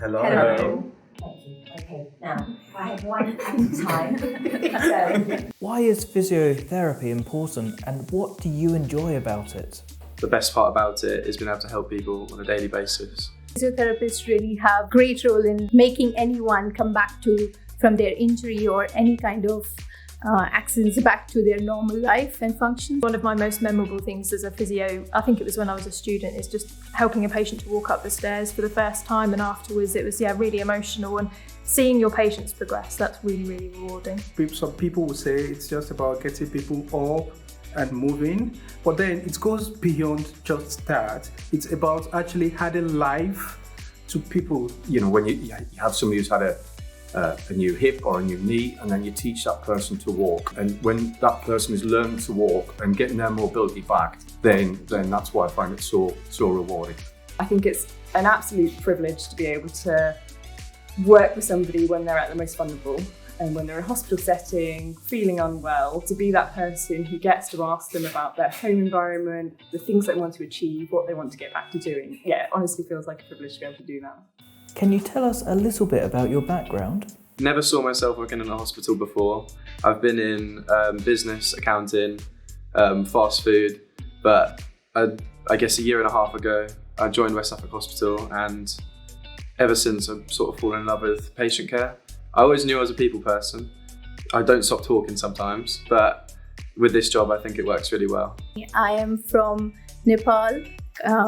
Hello. Hello. Thank you. Okay, now, I have one at a time. So, Why is physiotherapy important and what do you enjoy about it? The best part about it is being able to help people on a daily basis. Physiotherapists really have a great role in making anyone come back from their injury or any kind of accidents back to their normal life and function. One of my most memorable things as a physio, I think it was when I was a student, is just helping a patient to walk up the stairs for the first time, and afterwards it was really emotional, and seeing your patients progress, that's really, really rewarding. Some people will say it's just about getting people up and moving, but then it goes beyond just that. It's about actually adding life to people. You know, when you have somebody who's had a new hip or a new knee, and then you teach that person to walk, and when that person is learning to walk and getting their mobility back, then that's why I find it so rewarding. I think it's an absolute privilege to be able to work with somebody when they're at the most vulnerable and when they're in a hospital setting, feeling unwell, to be that person who gets to ask them about their home environment, the things they want to achieve, what they want to get back to doing. Yeah, it honestly feels like a privilege to be able to do that. Can you tell us a little bit about your background? Never saw myself working in a hospital before. I've been in business, accounting, fast food, but I guess a year and a half ago I joined West Suffolk Hospital, and ever since I've sort of fallen in love with patient care. I always knew I was a people person. I don't stop talking sometimes, but with this job I think it works really well. I am from Nepal,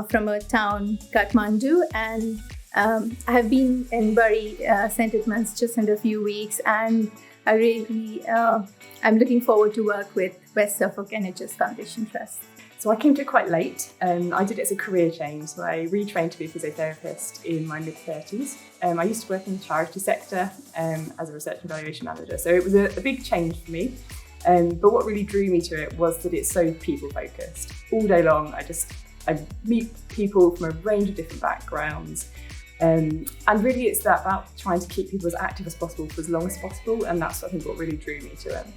from a town, Kathmandu, and I have been in Bury, St. Edmunds just in a few weeks, and I'm looking forward to work with West Suffolk NHS Foundation Trust. So I came to it quite late. I did it as a career change, so I retrained to be a physiotherapist in my mid-30s. I used to work in the charity sector as a research and evaluation manager, so it was a big change for me. But what really drew me to it was that it's so people-focused. All day long, I meet people from a range of different backgrounds. And really it's about trying to keep people as active as possible for as long as possible, and that's I think what really drew me to it.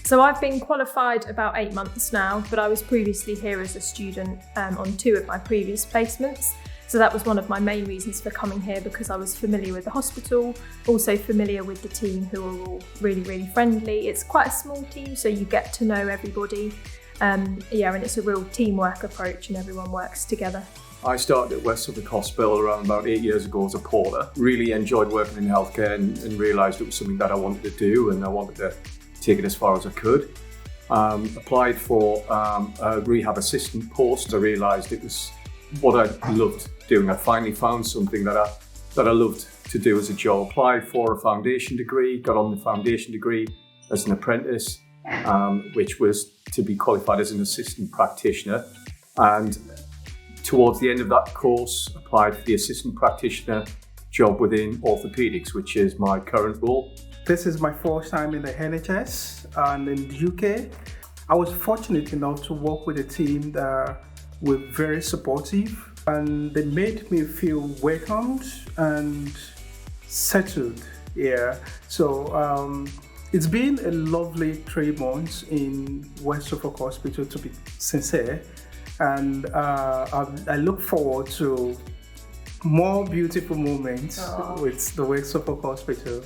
So I've been qualified about 8 months now, but I was previously here as a student on 2 of my previous placements. So that was one of my main reasons for coming here, because I was familiar with the hospital, also familiar with the team, who are all really, really friendly. It's quite a small team, so you get to know everybody. And it's a real teamwork approach and everyone works together. I started at West Suffolk Hospital around about 8 years ago as a porter. Really enjoyed working in healthcare and realised it was something that I wanted to do, and I wanted to take it as far as I could. Applied for a rehab assistant post. I realised it was what I loved doing. I finally found something that I loved to do as a job. Applied for a foundation degree, got on the foundation degree as an apprentice, which was to be qualified as an assistant practitioner. And towards the end of that course, applied for the assistant practitioner job within orthopaedics, which is my current role. This is my first time in the NHS and in the UK. I was fortunate enough to work with a team that were very supportive, and they made me feel welcomed and settled here. So it's been a lovely 3 months in West Suffolk Hospital, to be sincere, and I look forward to more beautiful moments with the West Suffolk Hospital.